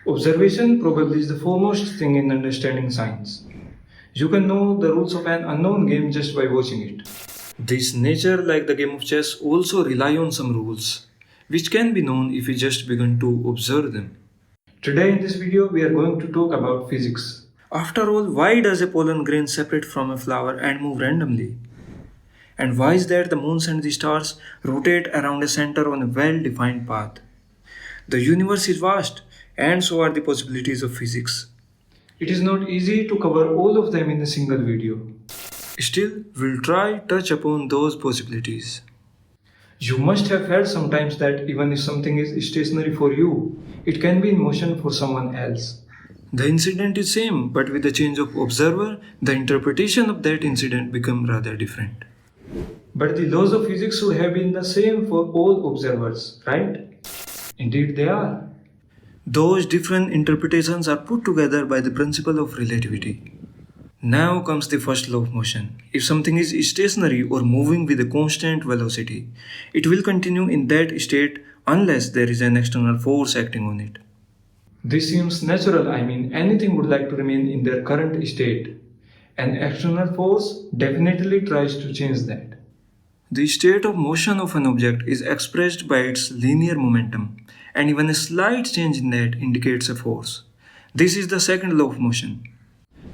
Observation probably is the foremost thing in understanding science. You can know the rules of an unknown game just by watching it. This nature, like the game of chess, also rely on some rules, which can be known if we just begin to observe them. Today in this video, we are going to talk about physics. After all, why does a pollen grain separate from a flower and move randomly? And why is that the moons and the stars rotate around a center on a well-defined path? The universe is vast, and so are the possibilities of physics. It is not easy to cover all of them in a single video. Still, we'll try touch upon those possibilities. You must have heard sometimes that even if something is stationary for you, it can be in motion for someone else. The incident is same, but with the change of observer, the interpretation of that incident become rather different. But the laws of physics should have been the same for all observers, right? Indeed they are. Those different interpretations are put together by the principle of relativity. Now comes the first law of motion. If something is stationary or moving with a constant velocity, it will continue in that state unless there is an external force acting on it. This seems natural. Anything would like to remain in their current state. An external force definitely tries to change that. The state of motion of an object is expressed by its linear momentum, and even a slight change in that indicates a force. This is the second law of motion.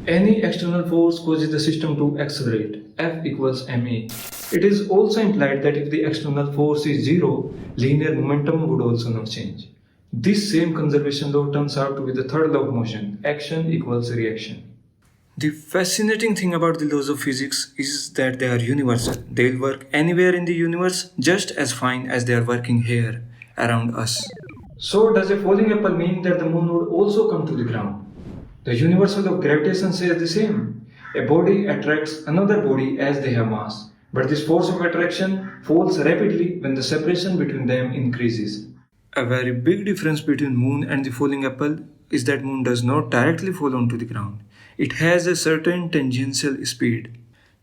Any external force causes the system to accelerate, F equals ma. It is also implied that if the external force is zero, linear momentum would also not change. This same conservation law turns out to be the third law of motion, action equals reaction. The fascinating thing about the laws of physics is that they are universal. They will work anywhere in the universe just as fine as they are working here, around us. So does a falling apple mean that the moon would also come to the ground? The universal law of gravitation says the same. A body attracts another body as they have mass, but this force of attraction falls rapidly when the separation between them increases. A very big difference between moon and the falling apple is that moon does not directly fall onto the ground. It has a certain tangential speed.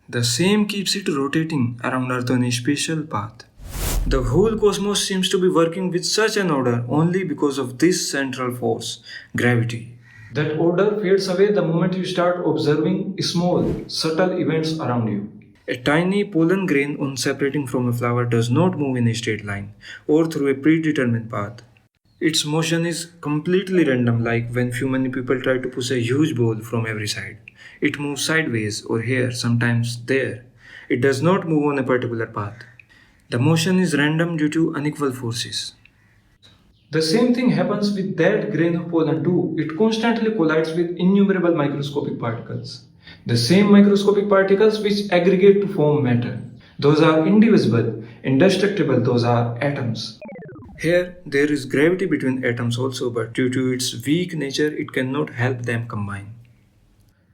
The same keeps it rotating around Earth on a special path. The whole cosmos seems to be working with such an order only because of this central force, gravity. That order fades away the moment you start observing small, subtle events around you. A tiny pollen grain on separating from a flower does not move in a straight line or through a predetermined path. Its motion is completely random, like when few many people try to push a huge ball from every side. It moves sideways or here, sometimes there. It does not move on a particular path. The motion is random due to unequal forces. The same thing happens with that grain of pollen too. It constantly collides with innumerable microscopic particles. The same microscopic particles which aggregate to form matter. Those are indivisible, indestructible, those are atoms. Here, there is gravity between atoms also, but due to its weak nature, it cannot help them combine.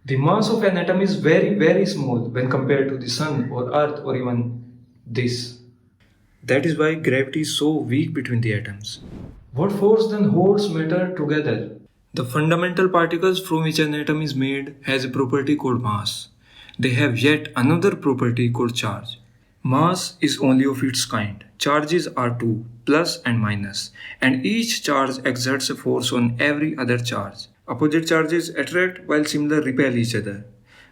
The mass of an atom is very, very small when compared to the sun or earth or even this. That is why gravity is so weak between the atoms. What force then holds matter together? The fundamental particles from which an atom is made has a property called mass. They have yet another property called charge. Mass is only of its kind. Charges are two, plus and minus, and each charge exerts a force on every other charge. Opposite charges attract while similar repel each other.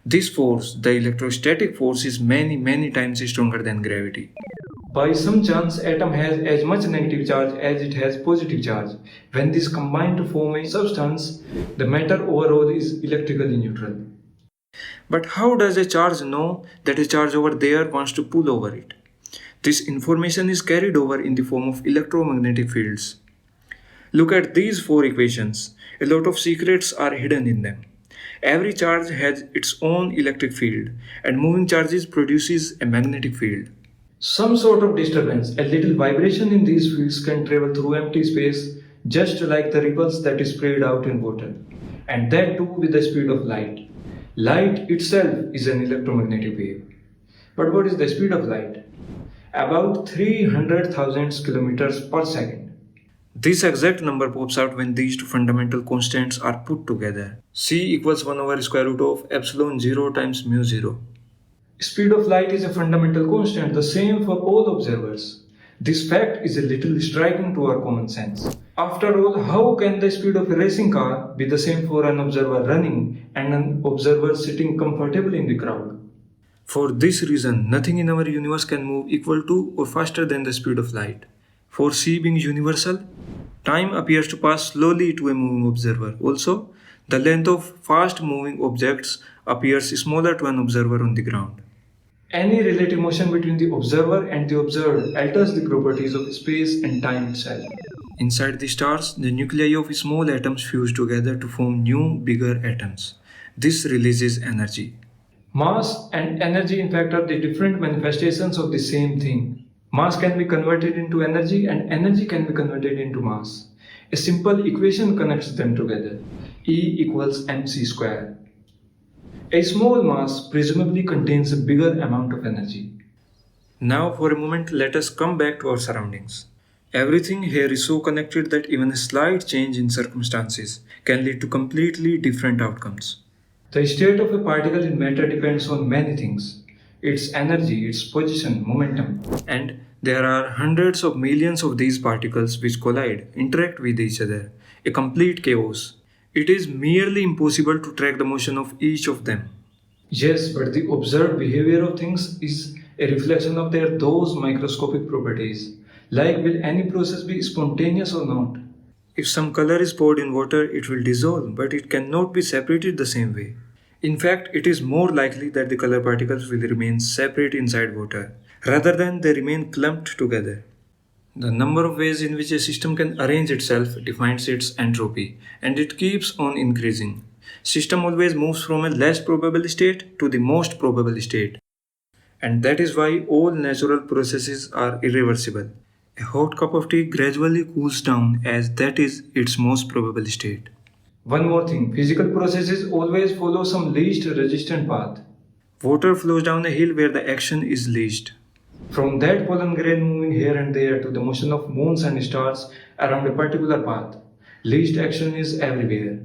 This force, the electrostatic force, is many times stronger than gravity. By some chance, atom has as much negative charge as it has positive charge. When these combine to form a substance, the matter overall is electrically neutral. But how does a charge know that a charge over there wants to pull over it? This information is carried over in the form of electromagnetic fields. Look at these four equations. A lot of secrets are hidden in them. Every charge has its own electric field, and moving charges produces a magnetic field. Some sort of disturbance, a little vibration in these fields can travel through empty space just like the ripples that is sprayed out in water, and that too with the speed of light. Light itself is an electromagnetic wave. But what is the speed of light? About 300,000 kilometers per second. This exact number pops out when these two fundamental constants are put together. C equals 1 over square root of epsilon 0 times mu 0. Speed of light is a fundamental constant, the same for all observers. This fact is a little striking to our common sense. After all, how can the speed of a racing car be the same for an observer running and an observer sitting comfortably in the crowd? For this reason, nothing in our universe can move equal to or faster than the speed of light. For C being universal, time appears to pass slowly to a moving observer. Also, the length of fast moving objects appears smaller to an observer on the ground. Any relative motion between the observer and the observed alters the properties of space and time itself. Inside the stars, the nuclei of small atoms fuse together to form new, bigger atoms. This releases energy. Mass and energy, in fact, are the different manifestations of the same thing. Mass can be converted into energy, and energy can be converted into mass. A simple equation connects them together. E equals mc square. A small mass presumably contains a bigger amount of energy. Now, for a moment, let us come back to our surroundings. Everything here is so connected that even a slight change in circumstances can lead to completely different outcomes. The state of a particle in matter depends on many things: its energy, its position, momentum. And there are hundreds of millions of these particles which collide, interact with each other. A complete chaos. It is merely impossible to track the motion of each of them. Yes, but the observed behavior of things is a reflection of those microscopic properties. Like, will any process be spontaneous or not? If some color is poured in water, it will dissolve, but it cannot be separated the same way. In fact, it is more likely that the color particles will remain separate inside water, rather than they remain clumped together. The number of ways in which a system can arrange itself defines its entropy, and it keeps on increasing. System always moves from a less probable state to the most probable state. And that is why all natural processes are irreversible. A hot cup of tea gradually cools down as that is its most probable state. One more thing, physical processes always follow some least resistant path. Water flows down a hill where the action is least. From that pollen grain moving here and there to the motion of moons and stars around a particular path, least action is everywhere.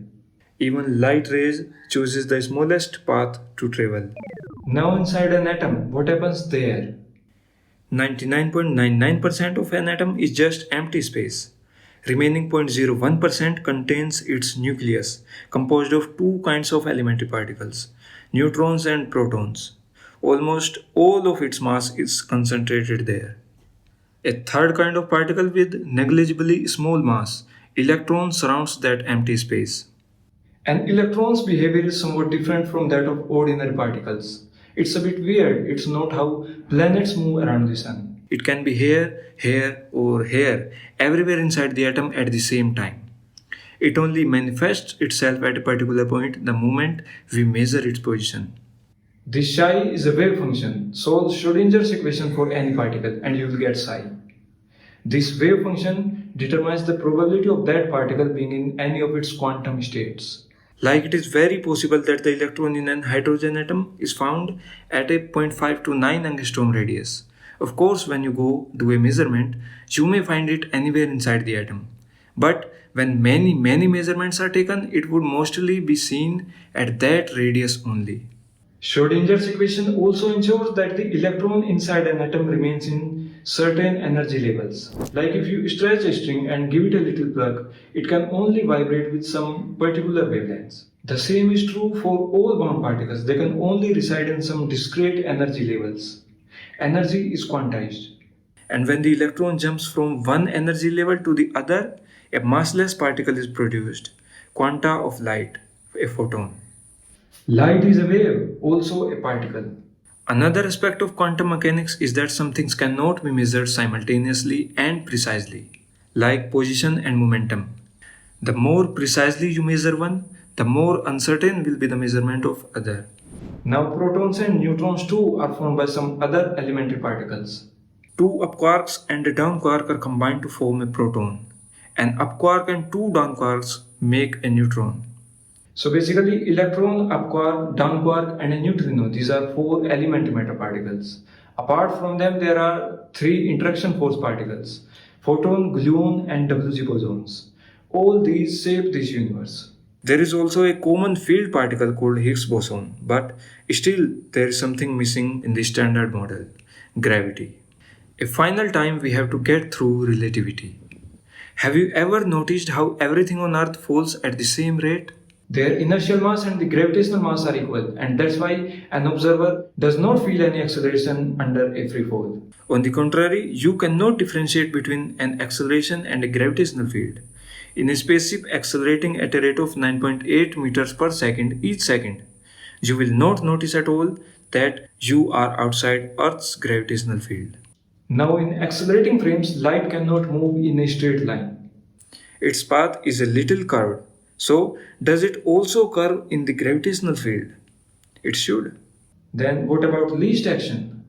Even light rays chooses the smallest path to travel. Now inside an atom, what happens there? 99.99% of an atom is just empty space. Remaining 0.01% contains its nucleus, composed of two kinds of elementary particles, neutrons and protons. Almost all of its mass is concentrated there. A third kind of particle with negligibly small mass, electron, surrounds that empty space. An electron's behavior is somewhat different from that of ordinary particles. It's a bit weird. It's not how planets move around the sun. It can be here, or here, everywhere inside the atom at the same time. It only manifests itself at a particular point the moment we measure its position. This psi is a wave function. Solve Schrodinger's equation for any particle and you will get psi. This wave function determines the probability of that particle being in any of its quantum states. Like, it is very possible that the electron in an hydrogen atom is found at a 0.5 to 9 angstrom radius. Of course, when you go do a measurement, you may find it anywhere inside the atom. But when many measurements are taken, it would mostly be seen at that radius only. Schrodinger's equation also ensures that the electron inside an atom remains in certain energy levels. Like, if you stretch a string and give it a little plug, it can only vibrate with some particular wavelengths. The same is true for all bound particles. They can only reside in some discrete energy levels. Energy is quantized. And when the electron jumps from one energy level to the other, a massless particle is produced, quanta of light, a photon. Light is a wave, also a particle. Another aspect of quantum mechanics is that some things cannot be measured simultaneously and precisely, like position and momentum. The more precisely you measure one, the more uncertain will be the measurement of other. Now, protons and neutrons too are formed by some other elementary particles. Two up quarks and a down quark are combined to form a proton. An up quark and two down quarks make a neutron. So basically, electron, up quark, down quark, and a neutrino, these are four elementary matter particles. Apart from them, there are three interaction force particles: photon, gluon, and WG bosons. All these shape this universe. There is also a common field particle called Higgs boson, but still there is something missing in the standard model: gravity. A final time we have to get through relativity. Have you ever noticed how everything on Earth falls at the same rate? Their inertial mass and the gravitational mass are equal, and that's why an observer does not feel any acceleration under a free fall. On the contrary, you cannot differentiate between an acceleration and a gravitational field. In a spaceship accelerating at a rate of 9.8 meters per second each second, you will not notice at all that you are outside Earth's gravitational field. Now, in accelerating frames, light cannot move in a straight line. Its path is a little curved. So, does it also curve in the gravitational field? It should. Then, what about least action?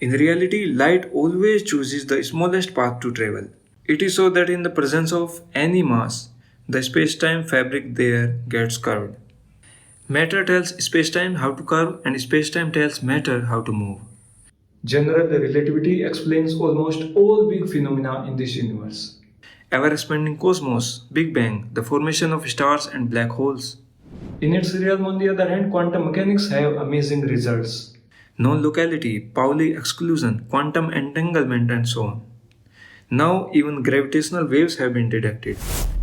In reality, light always chooses the smallest path to travel. It is so that in the presence of any mass, the space-time fabric there gets curved. Matter tells space-time how to curve, and space-time tells matter how to move. General relativity explains almost all big phenomena in this universe. Ever-expanding cosmos, Big Bang, the formation of stars and black holes. In its realm, on the other hand, quantum mechanics have amazing results. Non-locality, Pauli exclusion, quantum entanglement, and so on. Now, even gravitational waves have been detected.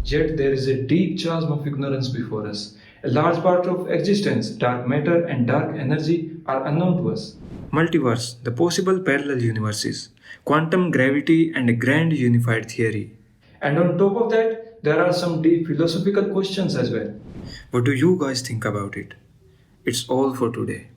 Yet, there is a deep chasm of ignorance before us. A large part of existence, dark matter and dark energy, are unknown to us. Multiverse, the possible parallel universes, quantum gravity, and a grand unified theory. And on top of that, there are some deep philosophical questions as well. What do you guys think about it? It's all for today.